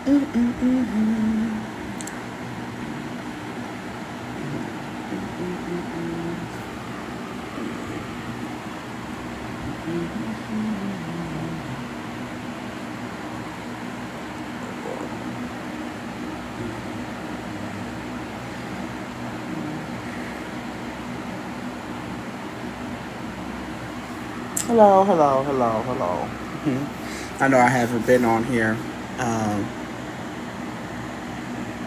Hello, hello, hello, hello. I know I haven't been on here um,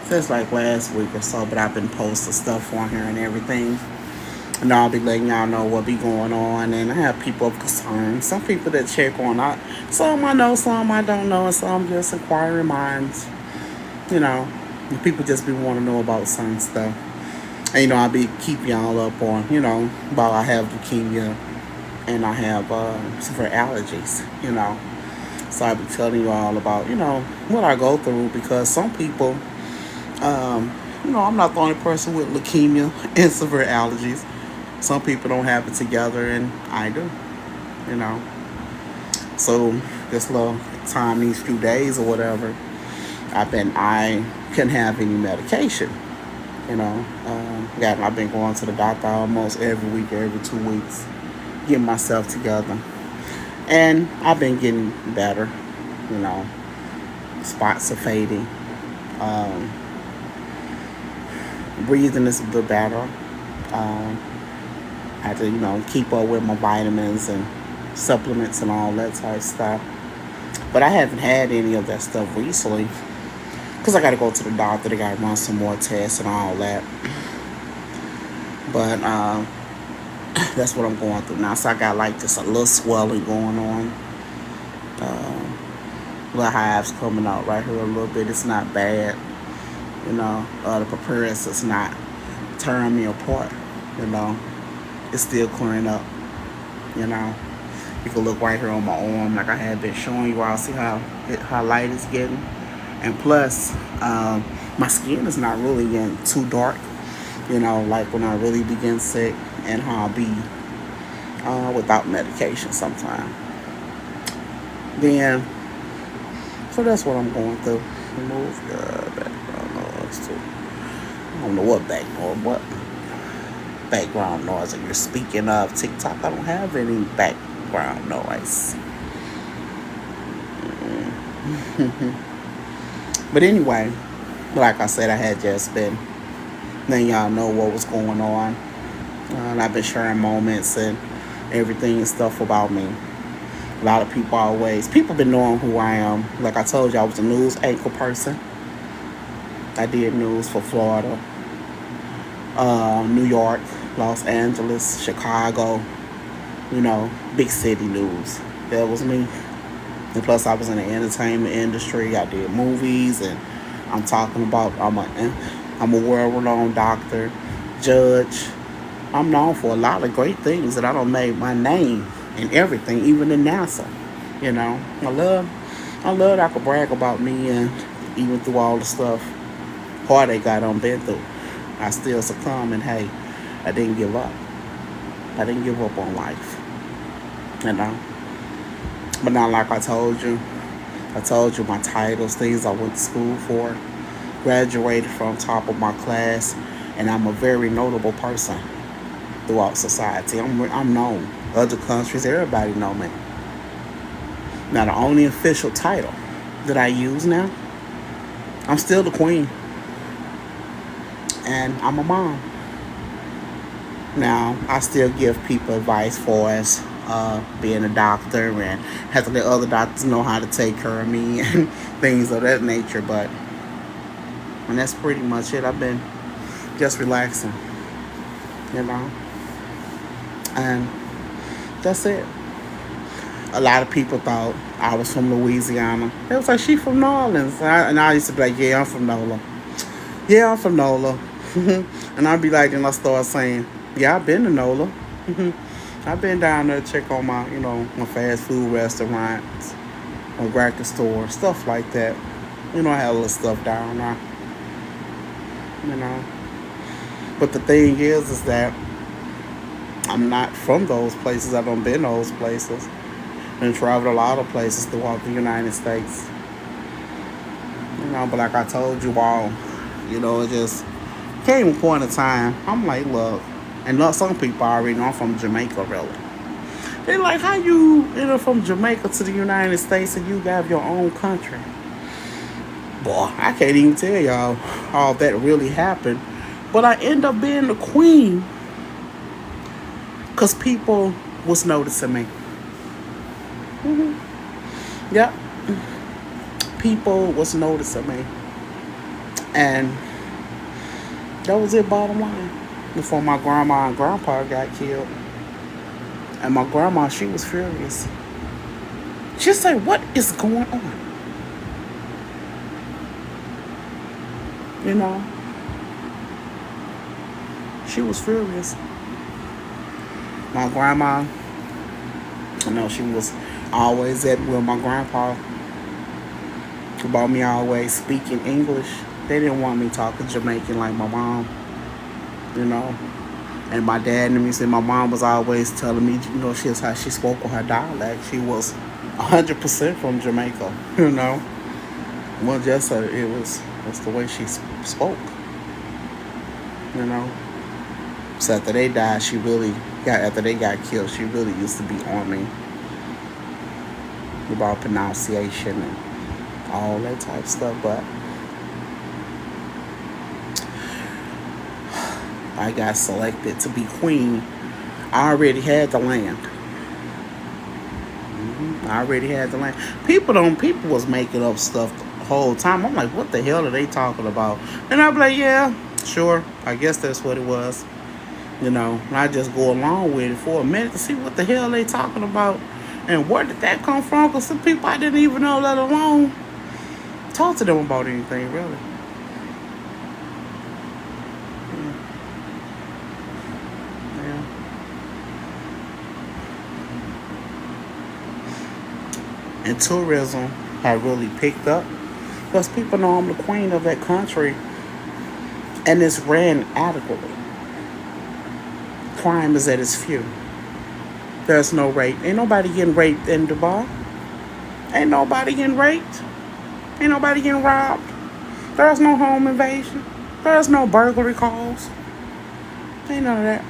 since like last week or so, but I've been posting stuff on here and everything. And I'll be letting y'all know what be going on. And I have people of concern. Some people that check on. Some I know, some I don't know, and some just inquiring minds. You know, and people just be wanting to know about certain stuff. And I'll be keep y'all up on about I have leukemia and I have severe allergies. So I be telling you all about what I go through because some people, I'm not the only person with leukemia and severe allergies. Some people don't have it together, and I do. You know, so this little time, these few days or whatever, I couldn't have any medication. I've been going to the doctor almost every week, every 2 weeks, getting myself together, and I've been getting better. You know, spots are fading. Um, Breathing is a bit better. Um, I had to, keep up with my vitamins and supplements and all that type of stuff. But I haven't had any of that stuff recently because I got to go to the doctor. They got to run some more tests and all that. But that's what I'm going through now. So I got like just a little swelling going on. Little hives coming out right here a little bit. It's not bad. The preparedness is not tearing me apart. You know, it's still clearing up. You know, you can look right here on my arm, like I had been showing you all. See how light it's getting, and plus, my skin is not really getting too dark. Like when I really begin sick, and how I'll be without medication sometimes. Then, so that's what I'm going through. Remove the background noise too. I don't know what background noise that you're speaking of. TikTok, I don't have any background noise. But anyway, like I said, I had just been letting y'all know what was going on. And I've been sharing moments and everything and stuff about me. A lot of people been knowing who I am. Like I told you, I was a news anchor person. I did news for Florida, New York, Los Angeles, Chicago, big city news. That was me. And plus, I was in the entertainment industry. I did movies, and I'm talking about I'm a world-renowned doctor, judge. I'm known for a lot of great things that I don't make my name and everything, even in NASA. I love that I could brag about me, and even through all the stuff, heartache I done been through, I still succumb, and hey, I didn't give up. I didn't give up on life. You know. But now, like I told you my titles, things I went to school for, graduated from top of my class, and I'm a very notable person throughout society. I'm known. Other countries, everybody know me. Now, the only official title that I use now, I'm still the queen, and I'm a mom. Now, I still give people advice for us being a doctor and have to let other doctors know how to take care of me and things of that nature. And that's pretty much it. I've been just relaxing, you know, and that's it. A lot of people thought I was from Louisiana. It was like, she from New Orleans. And I used to be like, yeah, I'm from NOLA. Yeah, I'm from NOLA. And I'd be like, and I start saying, yeah, I've been to NOLA. I've been down there to check on my fast food restaurants, my grocery store, stuff like that. I had a little stuff down there, you know. But the thing is that I'm not from those places. I don't been those places. And traveled a lot of places throughout the United States. But like I told you all, it just came a point of time. I'm like, look, and not some people already know I'm from Jamaica, really. They like, how you, from Jamaica to the United States and you got your own country? Boy, I can't even tell y'all all that really happened. But I end up being the queen because people was noticing me. Yep. People was noticing me. And that was it, bottom line. Before my grandma and grandpa got killed. And my grandma, she was furious. She said, what is going on? She was furious. My grandma, she was always at with my grandpa about me always speaking English. They didn't want me talking Jamaican like my mom, And my dad and me said my mom was always telling me, she's how she spoke with her dialect. She was 100% from Jamaica, Well, just that's the way she spoke, So after they died, after they got killed, she really used to be on me about pronunciation and all that type of stuff. But I got selected to be queen. I already had the land. I already had the land. People was making up stuff the whole time. I'm like, what the hell are they talking about? And I'd be like, yeah, sure. I guess that's what it was. And I just go along with it for a minute to see what the hell they talking about and where did that come from. Because some people I didn't even know, let alone talk to them about anything, really. Yeah. And tourism had really picked up because people know I'm the queen of that country and it's ran adequately. Crime is at its few. There's no rape. Ain't nobody getting raped in Dubai. Ain't nobody getting raped. Ain't nobody getting robbed. There's no home invasion. There's no burglary calls. Ain't none of that.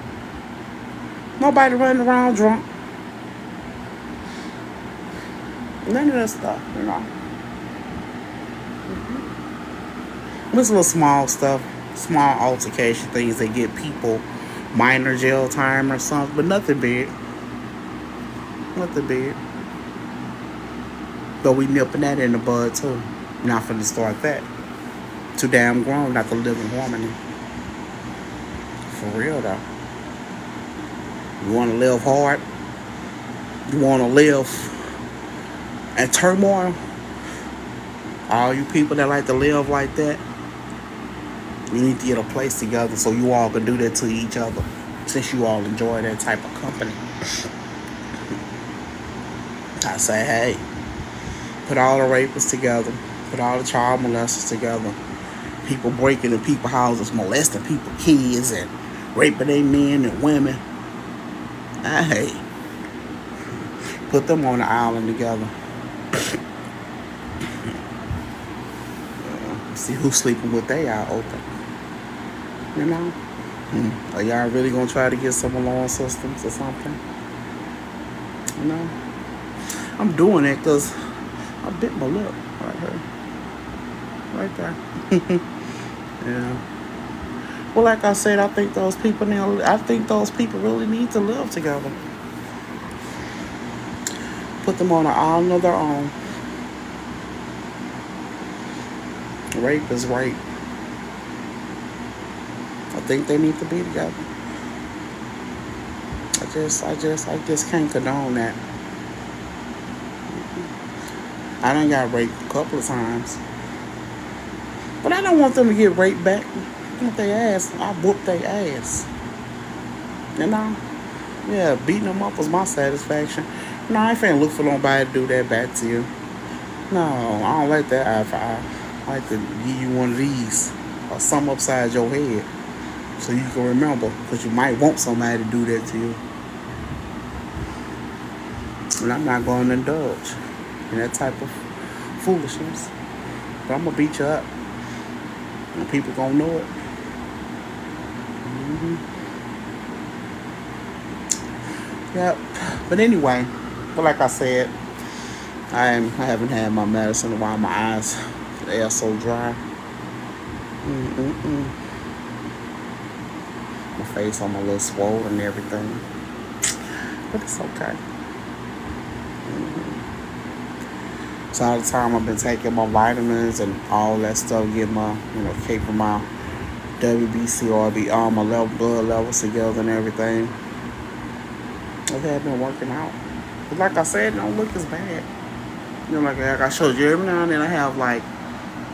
Nobody running around drunk. None of that stuff, This little small stuff, small altercation things that get people minor jail time or something, but nothing big. Nothing big. But we nipping that in the bud too. Not finna start that. Too damn grown not to live in harmony. For real though. You wanna live hard? You wanna live in turmoil? All you people that like to live like that, you need to get a place together so you all can do that to each other. Since you all enjoy that type of company. I say, hey, put all the rapists together. Put all the child molesters together. People breaking in people's houses, molesting people's kids, and raping their men and women. Hey, put them on the island together. See who's sleeping with their eye open. Are y'all really gonna try to get some alarm systems or something? I'm doing it because I bit my lip right here. Right there. Yeah. Well, like I said, I think those people really need to live together. Put them on an island of their own. Rape is rape. I think they need to be together. I just can't condone that. I done got raped a couple of times. But I don't want them to get raped back. Whoop their ass. I whoop their ass. Yeah, beating them up was my satisfaction. No, I ain't finna look for nobody to do that back to you. No, I don't like that. I like to give you one of these or something upside your head so you can remember, because you might want somebody to do that to you. And I'm not going to indulge in that type of foolishness. But I'm gonna beat you up, and people gonna know it. Yep. But anyway, but like I said, I haven't had my medicine in a while. My eyes, they are so dry. Mm-mm-mm. My face, I'm a little swollen and everything, but it's okay. So all the time I've been taking my vitamins and all that stuff, get my, keeping my WBC or my blood levels together and everything. I have been working out. But like I said, it don't look as bad. Like I showed you, every now and then I have like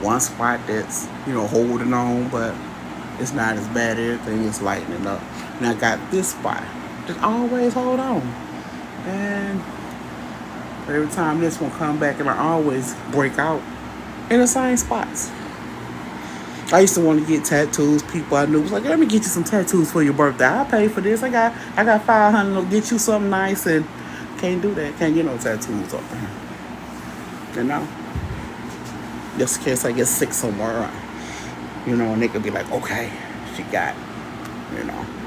one spot that's, holding on, but it's not as bad. Everything is lightening up. And I got this spot that always hold on. And every time this one come back, and I always break out in the same spots. I used to want to get tattoos. People I knew was like, "Let me get you some tattoos for your birthday. I pay for this. I got $500 to get you something nice." And can't do that. Can't get no tattoos up there. Just in case I get sick somewhere, and they could be like, "Okay, she got,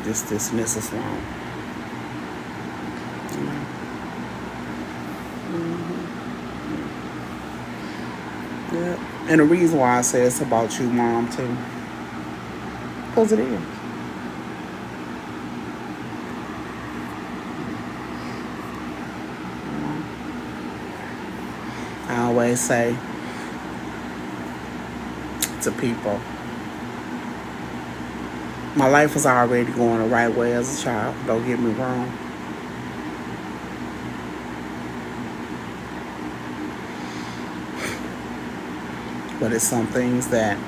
this and this is wrong." Yeah. And the reason why I say it's about you, Mom, too, because it is. I always say to people, my life was already going the right way as a child. Don't get me wrong. But it's some things that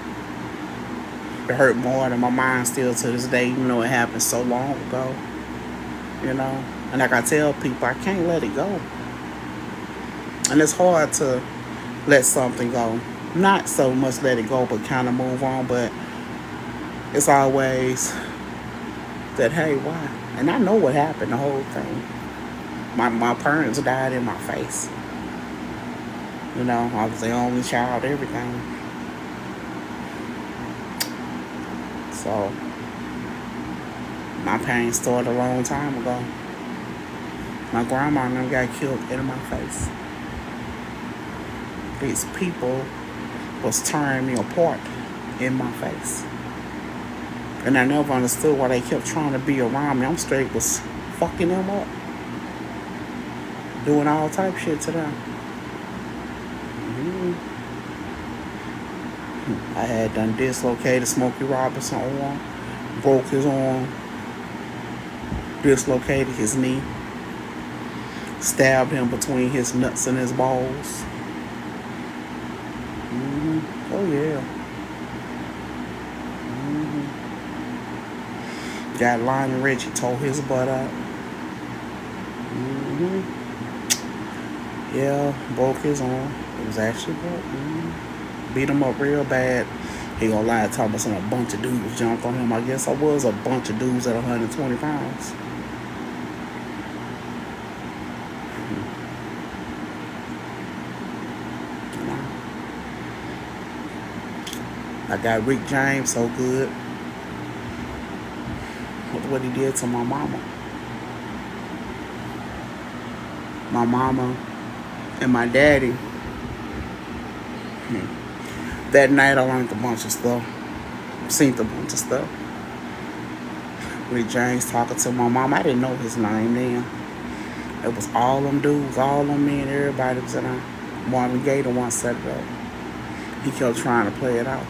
hurt more than my mind still to this day, even though it happened so long ago. And like I tell people, I can't let it go. And it's hard to let something go. Not so much let it go, but kind of move on. But it's always that, hey, why? And I know what happened, the whole thing. My parents died in my face. I was the only child, everything. So, my pain started a long time ago. My grandma and them got killed in my face. These people was tearing me apart in my face. And I never understood why they kept trying to be around me. I'm straight was fucking them up. Doing all type shit to them. I had done dislocated Smokey Robinson arm, broke his arm, dislocated his knee, stabbed him between his nuts and his balls. Oh yeah. Got Lionel Richie, tore his butt out. Yeah, broke his arm. It was actually broke. Beat him up real bad. He gonna lie, talking about a bunch of dudes jumped on him. I guess I was a bunch of dudes at 120 pounds. I got Rick James so good with what he did to my mama. My mama and my daddy. That night I learned a bunch of stuff. Seen a bunch of stuff. Rick James talking to my mom. I didn't know his name then. It was all them dudes, all them men, everybody was in there. Marvin Gaye the one set it up. He kept trying to play it off.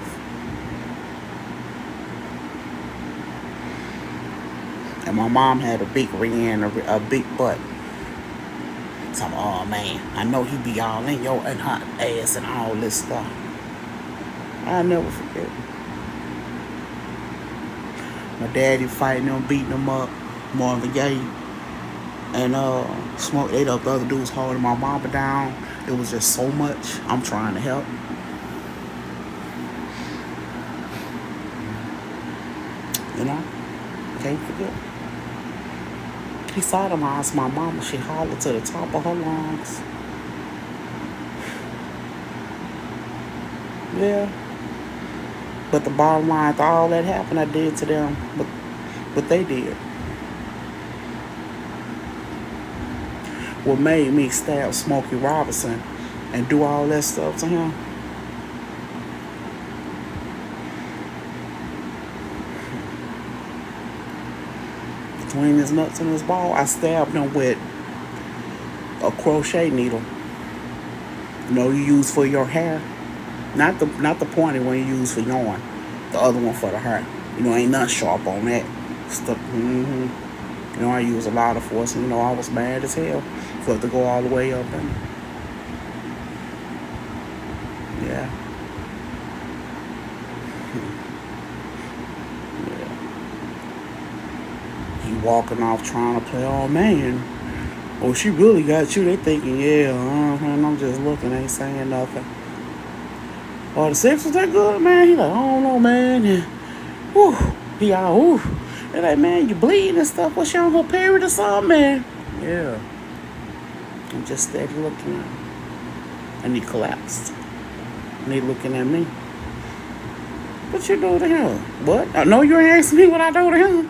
And my mom had a big rear and a big butt. So I'm, oh man, I know he be all in your and her ass and all this stuff. I'll never forget. My daddy fighting them, beating them up, Marvin Gaye. And Smoke, the other dudes holding my mama down. It was just so much. I'm trying to help. Can't forget. He sodomized my mama. She hollered to the top of her lungs. Yeah. But the bottom line, after all that happened, I did to them. But they did. What made me stab Smokey Robinson and do all that stuff to him? Between his nuts and his ball, I stabbed him with a crochet needle. You know, you use for your hair. Not the pointy one you use for yarn. The other one for the hair. You know, ain't nothing sharp on that. Stuff. You know, I use a lot of force. And, you know, I was mad as hell for it to go all the way up. And yeah, yeah. He walking off trying to play, oh man. Oh, she really got you. They thinking, yeah, and I'm just looking, ain't saying nothing. Oh, the sex was that good, man? He like, I don't know, man. And, whew, he all, whew. They like, man, you bleeding and stuff. What's your whole period or something, man? Yeah. I'm just steady looking at him. And he collapsed. And he looking at me. What you do to him? What? I know you ain't asking me what I do to him.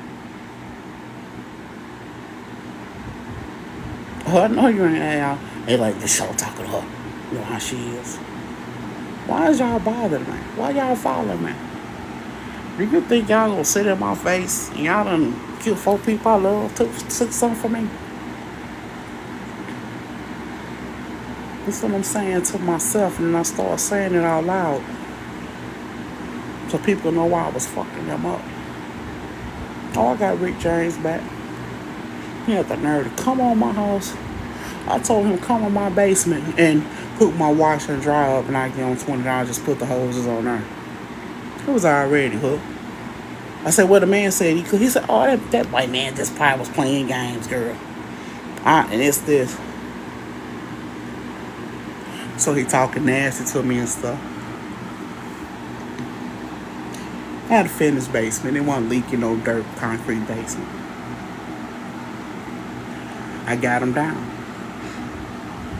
Oh, I know you ain't asking. They like, this show talking to her. You know how she is. Why is y'all bothering me? Why y'all following me? Do you think y'all gonna sit in my face and y'all done killed 4 people I love, took something from me? That's what I'm saying to myself, and then I start saying it out loud so people know why I was fucking them up. Oh, I got Rick James back. He had the nerve to come on my house. I told him come on my basement and hook my washer and dryer up, and I give him $20. Just put the hoses on there. It was already hooked. I said, well, the man said he could. He said, oh, that white man just probably was playing games, girl. And it's this. So he talking nasty to me and stuff. I had a finished basement. It wasn't leaking no dirt, concrete basement. I got him down.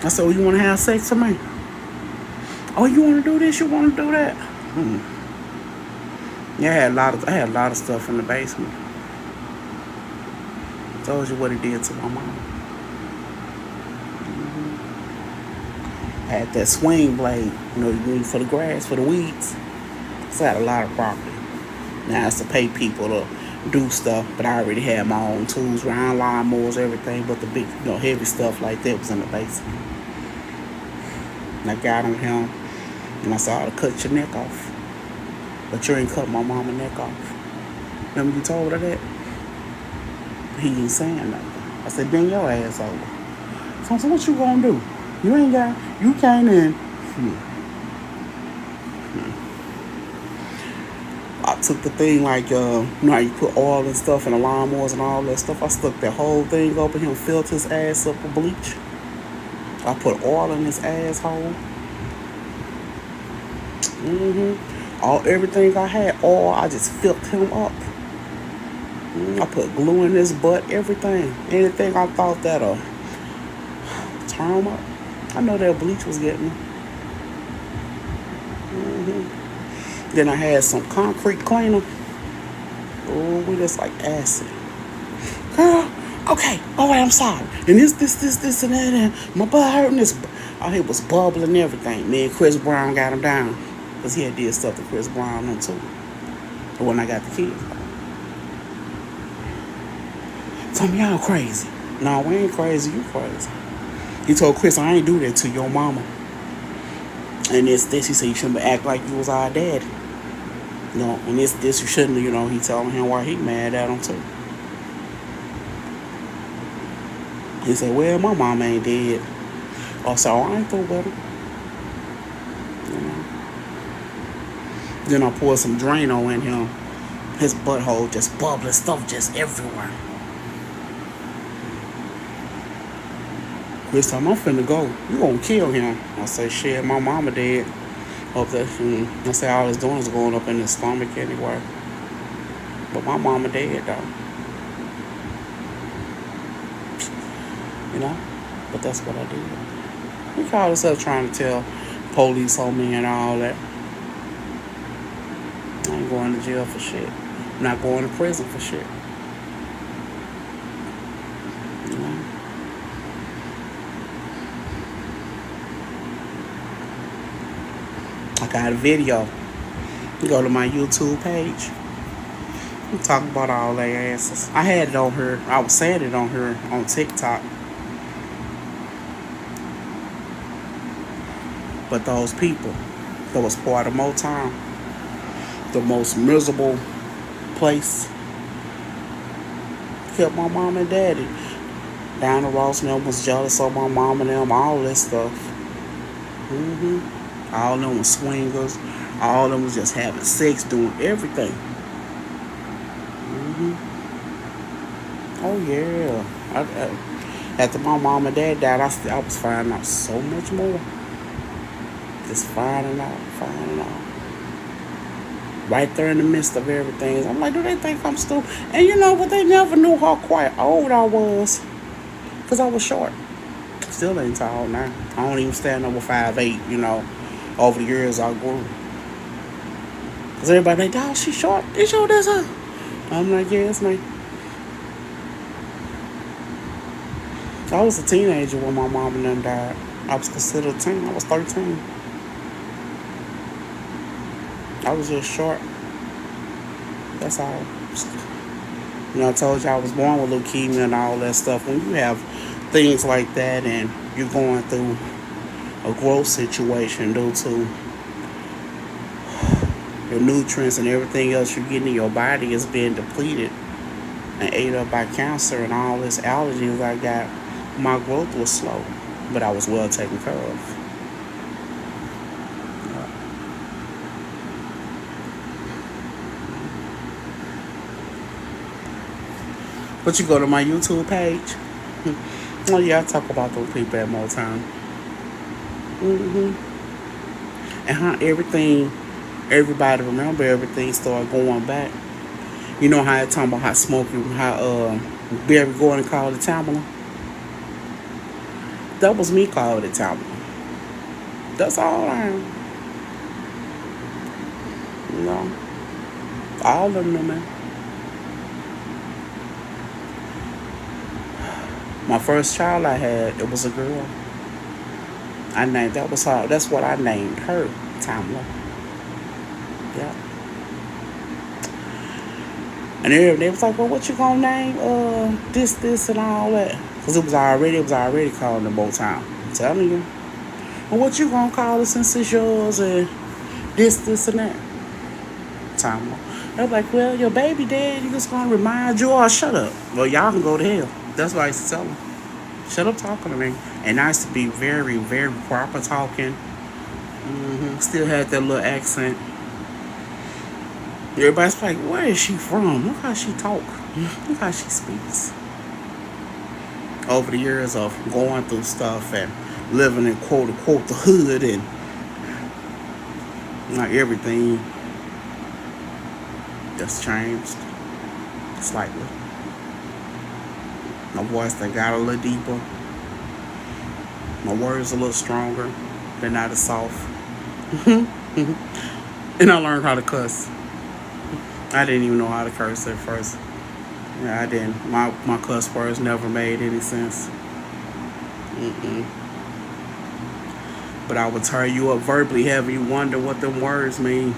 I said, well, you want to have sex with me? Oh, you want to do this? You want to do that? Yeah, I had a lot of stuff in the basement. Told you what he did to my mom. I had that swing blade, you know, you need for the grass, for the weeds. So I had a lot of property. Now I have to pay people to do stuff, but I already had my own tools, round lawnmowers, everything, but the big, you know, heavy stuff like that was in the basement. And I got on him, and I said, I ought to cut your neck off. But you ain't cut my mama neck off. Remember you told her that? He ain't saying nothing. I said, bend your ass over. So I said, what you gonna do? You can't in. I took the thing like, you know how you put oil and stuff in the lawnmowers and all that stuff. I stuck that whole thing up and him filled his ass up with bleach. I put oil in his asshole. Everything I had, oil, I just filled him up. I put glue in his butt, everything. Anything I thought that'll turn him up. I know that bleach was getting him. Then I had some concrete cleaner. Oh, we just like acid. Girl, okay, all right, I'm sorry. And this, and that, and my butt hurting. This, it was bubbling and everything. Me and Chris Brown got him down. Because he had did stuff to Chris Brown on too. But when I got the kids. Told me, y'all crazy. No, we ain't crazy, you crazy. He told Chris, I ain't do that to your mama. And this, he said, you shouldn't act like you was our daddy. You know, and this, you shouldn't, you know, he telling him why he mad at him too. He said, well, my mama ain't dead. Oh, so I ain't through with him. You know. Then I poured some Drano in him. His butthole just bubbling, stuff just everywhere. This time I'm finna go. You gonna kill him. I say, shit, my mama dead. Up there. I say, all it's doing is going up in his stomach anyway. But my mama dead, though. You know? But that's what I did. He called himself trying to tell police on me and all that. I ain't going to jail for shit. I'm not going to prison for shit. You know? I got a video. You go to my YouTube page. I'm talking about all their asses. I had it on her. I was saying it on her on TikTok. But those people that was part of Motown, the most miserable place, kept my mom and daddy. Diana Ross and them was jealous of my mom and them, all this stuff. All of them was swingers. All of them was just having sex, doing everything. Oh yeah. After my mom and dad died, I was finding out so much more. Just finding out. Right there in the midst of everything. I'm like, do they think I'm stupid? And you know what? They never knew how quite old I was. Because I was short. Still ain't tall now. I don't even stand over 5'8", you know. Over the years I grew. Because everybody like, dog, she short. They short as her. I'm like, yeah, it's me. I was a teenager when my mom and them died. I was considered 10. I was 13. I was just short. That's all. You know, I told you I was born with leukemia and all that stuff. When you have things like that and you're going through a growth situation due to your nutrients and everything else you're getting in your body is being depleted and ate up by cancer and all this allergies I got, my growth was slow, but I was well taken care of. But you go to my YouTube page. Oh yeah, I talk about those people at Motown. And how everybody remember everything started going back. You know how I talking about how Smokey, how Barry Gordon called it Tamala? That was me calling it Tamala. That's all I am. You know? All of them, man. My first child I had, it was a girl. That's what I named her, Tamala. Yeah. And they was like, well, what you gonna name this and all that? Because it was already called the Motown. I'm telling you. Well, what you gonna call it since it's yours and this and that? Tamala. They was like, well, your baby daddy just gonna remind you, or shut up. Well, y'all can go to hell. That's what I used to tell them. Shut up talking to me. And I used to be very, very proper talking. Still had that little accent. Everybody's like, where is she from? Look how she talk. Look how she speaks. Over the years of going through stuff and living in quote unquote the hood and like everything just changed slightly. My voice that got a little deeper. My words a little stronger. They're not as soft. And I learned how to cuss. I didn't even know how to curse at first. Yeah, I didn't. My cuss words never made any sense. But I would tear you up verbally, having you wonder what them words mean.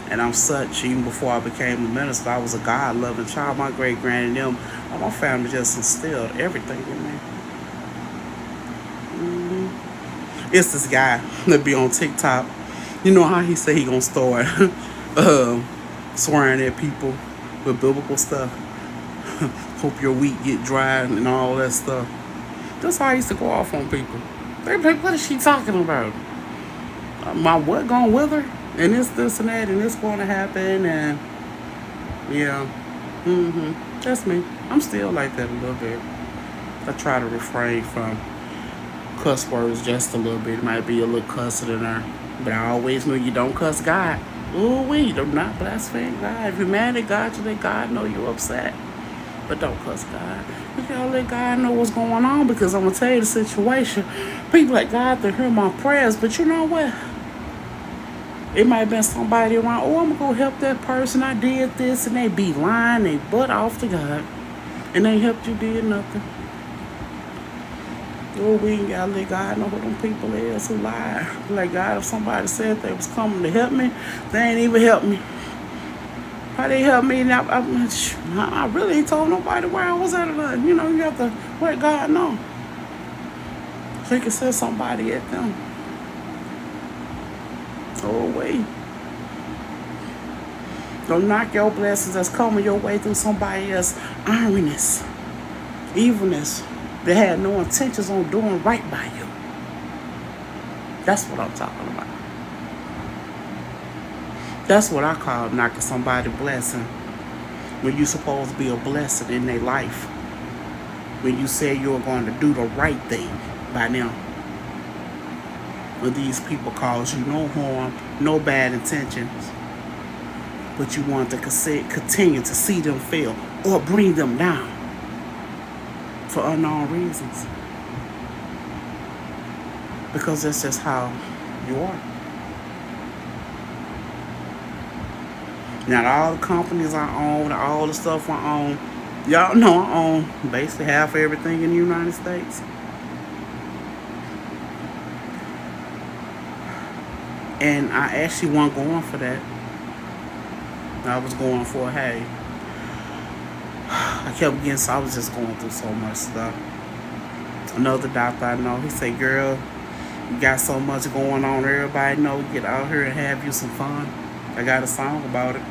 And I'm such, even before I became a minister, I was a God-loving child. My great-granny and them, my family just instilled everything in me. It's this guy that be on TikTok. You know how he say he gonna start swearing at people with biblical stuff. Hope your wheat get dry and all that stuff. That's how I used to go off on people. They be like, what is she talking about? My what gonna wither? And this and that, and it's going to happen, and yeah, that's me. I'm still like that a little bit. I try to refrain from cuss words just a little bit. It might be a little cussing in there, but I always know you don't cuss God. Ooh-wee, do not blaspheme God. If you're mad at God, you let God know you're upset, but don't cuss God. You gotta let God know what's going on, because I'm gonna tell you the situation. People like God to hear my prayers, but you know what? It might have been somebody around, oh, I'm going to go help that person. I did this. And they be lying they butt off to God. And they helped you did nothing. Oh, we ain't got to let God know who them people is who lie. Like, God, if somebody said they was coming to help me, they ain't even help me. How they help me? And I really ain't told nobody where I was at. You know, you have to let God know. So you can send somebody at them. Oh, wait. Don't knock your blessings that's coming your way through somebody else's ironies, evilness. They had no intentions on doing right by you. That's what I'm talking about. That's what I call knocking somebody's blessing. When you're supposed to be a blessing in their life. When you say you're going to do the right thing by them. When these people cause you no harm, no bad intentions. But you want to continue to see them fail or bring them down. For unknown reasons. Because that's just how you are. Now, all the companies I own, all the stuff I own, y'all know I own basically half of everything in the United States. And I actually wasn't going for that. I was going for, hey, I kept getting, so I was just going through so much stuff. Another doctor I know, he said, girl, you got so much going on, everybody know, get out here and have you some fun. I got a song about it.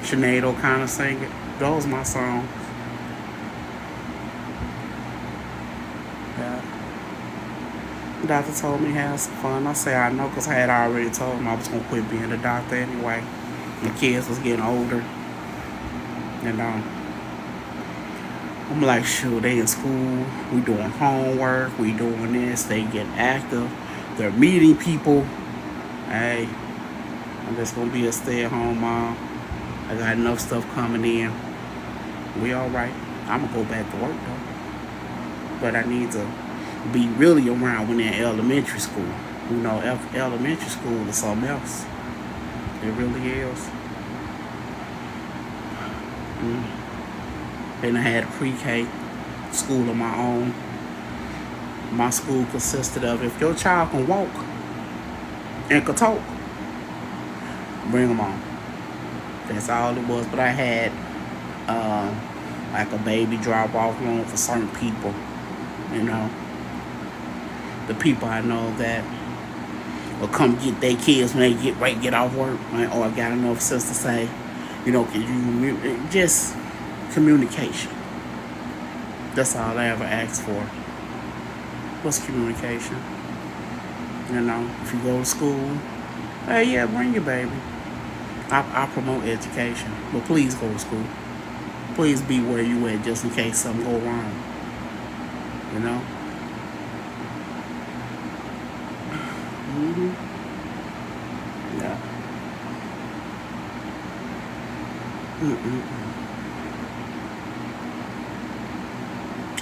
Sinead O'Connor sang it. Those my songs. Yeah. The doctor told me to have some fun. I say I know because I had already told him I was going to quit being a doctor anyway. My kids was getting older. And I'm like, shoot, they in school. We doing homework. We doing this. They getting active. They're meeting people. Hey, I'm just going to be a stay-at-home mom. I got enough stuff coming in. We all right. I'm going to go back to work, though. But I need to be really around when they're in elementary school. You know, elementary school is something else. It really is. Then I had a pre-K school of my own. My school consisted of, if your child can walk and could talk, bring them on. That's all it was. But I had like a baby drop-off room for certain people. You know, the people I know that will come get their kids when they get off work, right? Or I got enough sense to say, you know, just communication. That's all I ever asked for. What's communication? You know, if you go to school, hey, yeah, bring your baby. I promote education, but please go to school. Please be where you at just in case something go wrong. You know? Yeah.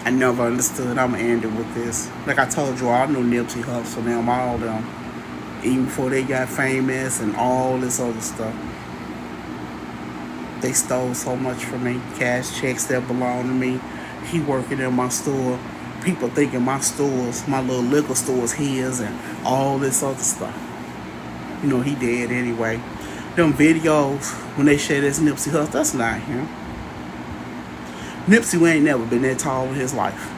I never understood. I'm going to end it with this. Like I told you, I knew Nipsey Hussle, them, all them. Even before they got famous and all this other stuff. They stole so much from me. Cash checks that belong to me. He working in my store. People thinking my stores, my little liquor store is his and all this other stuff. You know, he dead anyway. Them videos, when they share this Nipsey Hussle, that's not him. Nipsey ain't never been that tall in his life.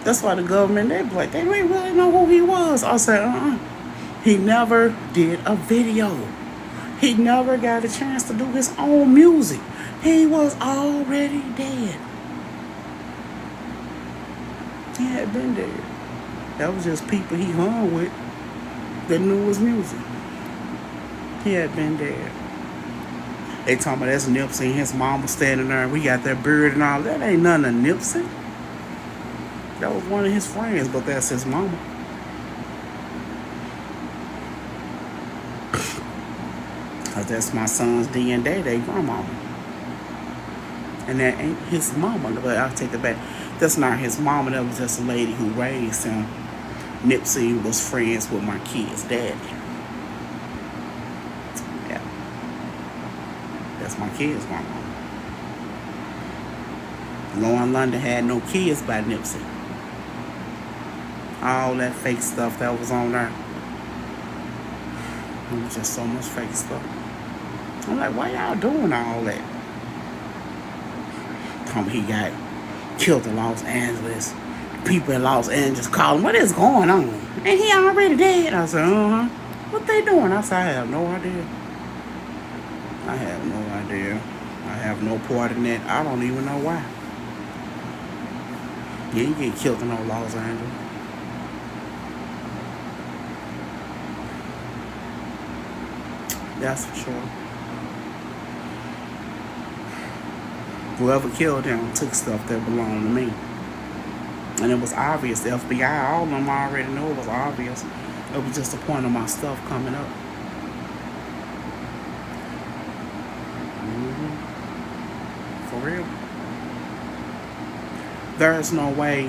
That's why the government, they be like, they didn't really know who he was. I said, He never did a video. He never got a chance to do his own music. He was already dead. He had been dead. That was just people he hung with that knew his music. He had been dead. They talking about that's Nipsey and his mama standing there. We got that beard and all. That ain't none of Nipsey. That was one of his friends, but that's his mama. Cause that's my son's DNA, they grandmama. And that ain't his mama, but I'll take it back. That's not his mama, that was just a lady who raised him. Nipsey was friends with my kid's daddy. Yeah, that's my kid's mama. Lauren London had no kids by Nipsey. All that fake stuff that was on there. It was just so much fake stuff. I'm like, why y'all doing all that? He got killed in Los Angeles. People in Los Angeles calling, what is going on? And he already dead. I said, what they doing? I said, I have no idea. I have no idea. I have no part in that. I don't even know why. Yeah, you get killed in Los Angeles. That's for sure. Whoever killed him took stuff that belonged to me. And it was obvious. The FBI, all of them already knew it was obvious. It was just the point of my stuff coming up. For real. There is no way.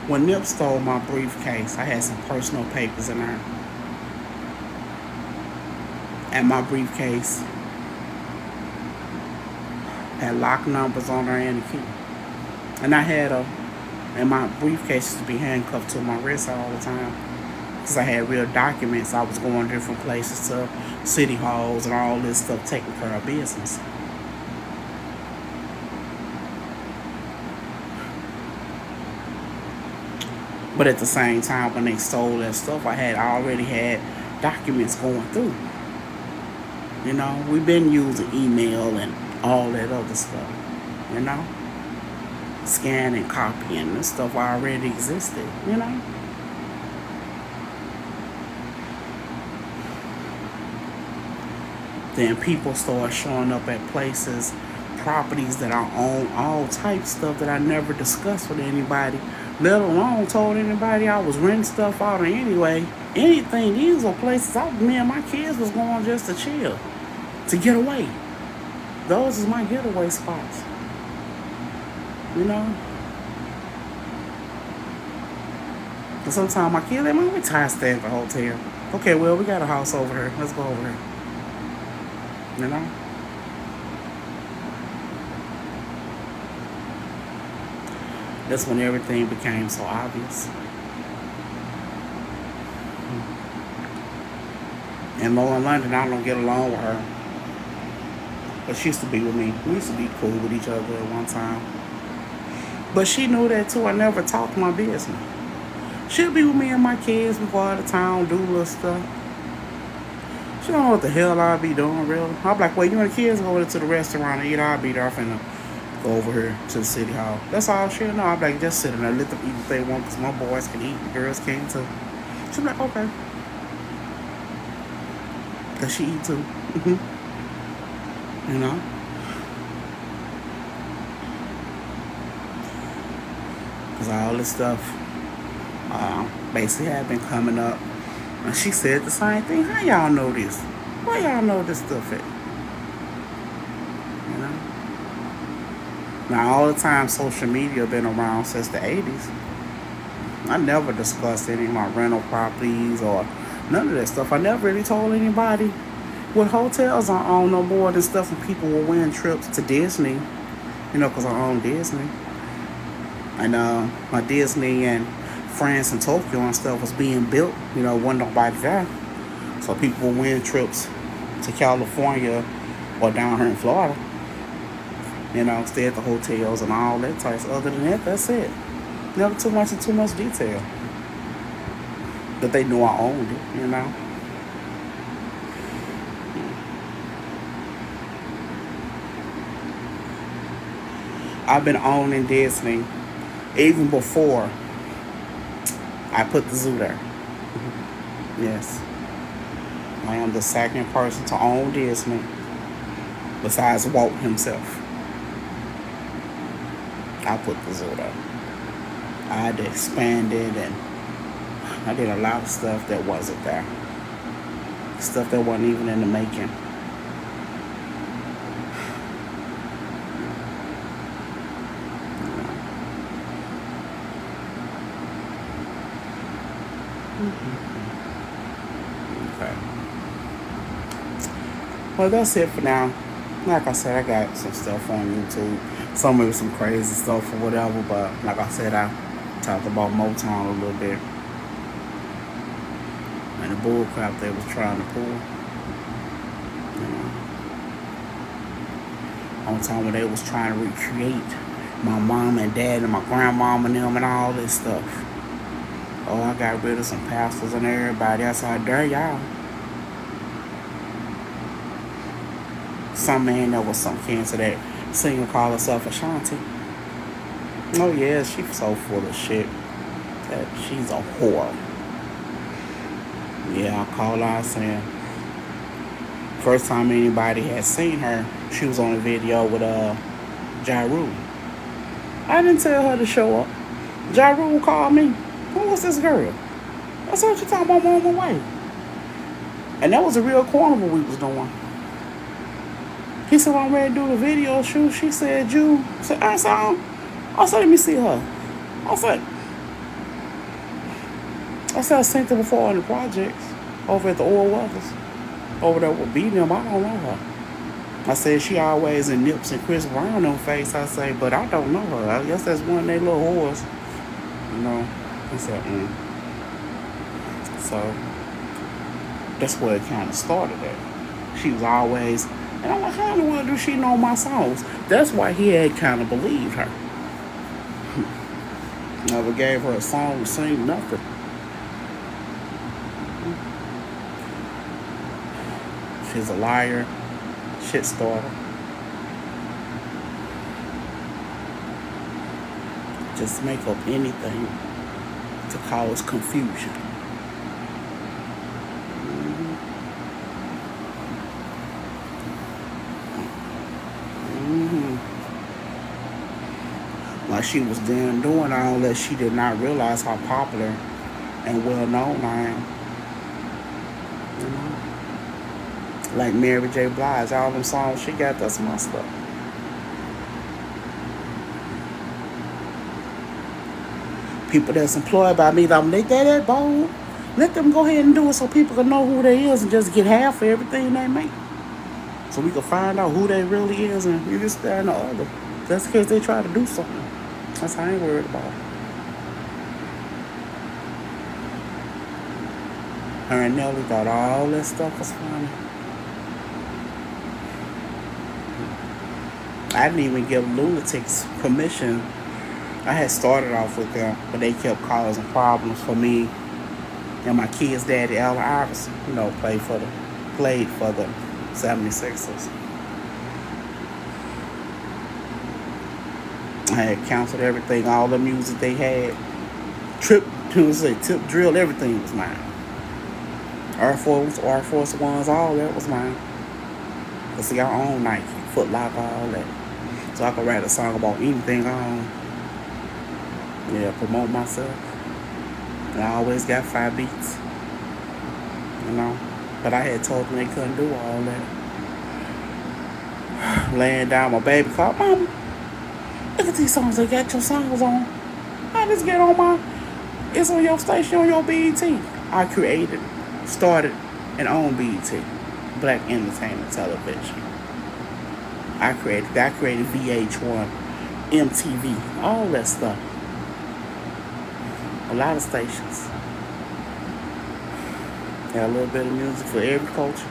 When Nip stole my briefcase, I had some personal papers in there. And my briefcase had lock numbers on there and a key. And I had and my briefcase used to be handcuffed to my wrist all the time. Because I had real documents. I was going different places to city halls and all this stuff, taking care of business. But at the same time, when they stole that stuff, I already had documents going through. You know, we've been using email and all that other stuff, you know. Scanning, copying, this stuff already existed, you know. Then people start showing up at places, properties that I own, all types of stuff that I never discussed with anybody, let alone told anybody I was renting stuff out of anyway. Anything, these were places me and my kids was going just to chill, to get away. Those is my getaway spots. You know? And sometimes my kids, we tired of staying at the hotel. Okay, well, we got a house over here. Let's go over here. You know? That's when everything became so obvious. And Lauren London, I don't get along with her. But she used to be with me. We used to be cool with each other at one time. But she knew that too. I never talked my business. She'll be with me and my kids. We go out of town, do little stuff. She don't know what the hell I'll be doing, really. I'll be like, well, you and the kids go over to the restaurant and eat. I'll be there. I'm finna go over here to the city hall. That's all she'll know. I'll be like, just sit there. Let them eat what they want because my boys can eat. The girls can too. She'll be like, okay. Because she eat too. You know? Because all this stuff basically had been coming up. And she said the same thing. How y'all know this? Why y'all know this stuff at? You know? Now, all the time social media been around since the 80s. I never discussed any of my rental properties or none of that stuff. I never really told anybody what hotels I own no more than stuff when people were winning trips to Disney. You know, because I own Disney. And my Disney and France and Tokyo and stuff was being built. You know, wasn't nobody there. So people were winning trips to California or down here in Florida. You know, stay at the hotels and all that type. Other than that, that's it. Never too much in too much detail. But they knew I owned it, you know. I've been owning Disney even before I put the zoo there. Yes. I am the second person to own Disney besides Walt himself. I put the zoo there. I had to expand it and I did a lot of stuff that wasn't there. Stuff that wasn't even in the making. Okay. Well, that's it for now. Like I said, I got some stuff on YouTube. Some of it some crazy stuff or whatever, but like I said, I talked about Motown a little bit. And the bull crap they was trying to pull. You know. On time when they was trying to recreate my mom and dad and my grandmom and them and all this stuff. Oh, I got rid of some pastors and everybody. I said, dare y'all. Some man that was some cancer that singer called herself Ashanti. Oh yeah, she's so full of shit. That she's a whore. Yeah, I called out saying first time anybody had seen her, she was on a video with Ja Rule. I didn't tell her to show up. Ja Rule called me. Who was this girl? I said, what you talking about, on my way? And that was a real carnival we was doing. He said, I'm ready to do the video shoot. She said, you. I said, I saw. I said, let me see her. I said, I seen her before on the projects over at the Oil Weathers. Over there with beating them. I don't know her. I said, she always in Nips and Chris Brown on face. I say, but I don't know her. I guess that's one of their little whores. You know. He said, So, that's where it kind of started at. She was always, and I'm like, how in the world do she know my songs? That's why he had kind of believed her. Never gave her a song to sing, nothing. She's a liar, shit starter. Just make up anything to cause confusion. Like she was then doing all that, she did not realize how popular and well known I am. You know? Like Mary J. Blige, all them songs she got, that's my stuff. People that's employed by me, they that bold. Let them go ahead and do it so people can know who they is and just get half of everything they make. So we can find out who they really is and you just stand the other. Just in case they try to do something. That's how I ain't worried about it. Her and Nelly thought all that stuff was funny. I didn't even give Lunatics permission. I had started off with them, but they kept causing problems for me and my kid's daddy, Allen Iverson. You know, played for the 76ers. I had canceled everything, all the music they had. Tip drill, everything was mine. Air Force Ones, all that was mine. Cause see, I own Nike, Foot Locker, all that. So I could write a song about anything I own. Yeah, promote myself. And I always got 5 beats. You know? But I had told them they couldn't do all that. Laying down my baby car, Mama, look at these songs they got your songs on. I just get on it's on your station, on your BET. I created, started, and owned BET, Black Entertainment Television. I created VH1, MTV, all that stuff. A lot of stations. Got a little bit of music for every culture.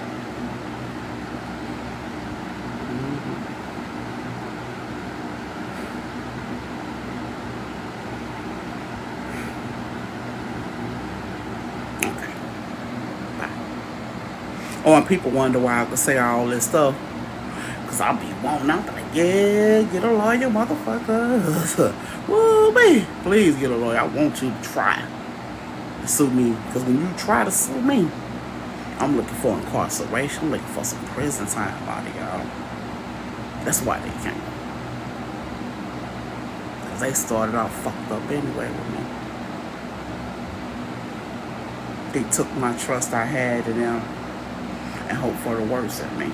Okay. Bye. Oh, and people wonder why I could say all this stuff. Because I'll be wanting out like, yeah, get a lawyer, motherfucker. Woo, man. Please get a lawyer. I want you to try to sue me. Because when you try to sue me, I'm looking for incarceration. I'm looking for some prison time out of y'all. That's why they came. Because they started off fucked up anyway with me. They took my trust I had in them and hoped for the worst in me.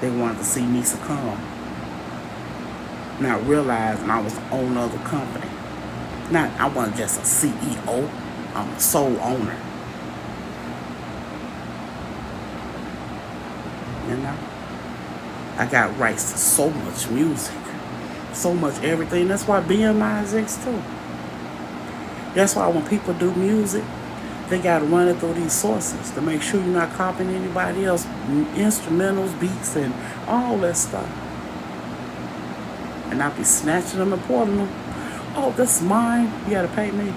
They wanted to see me succumb. Not realizing I was the owner of the company. I wasn't just a CEO. I'm a sole owner. You know, I got rights to so much music, so much everything. That's why BMI exists too. That's why when people do music, they got to run it through these sources to make sure you're not copying anybody else, instrumentals, beats, and all that stuff. And I be snatching them and pulling them. Oh, this is mine. You got to pay me.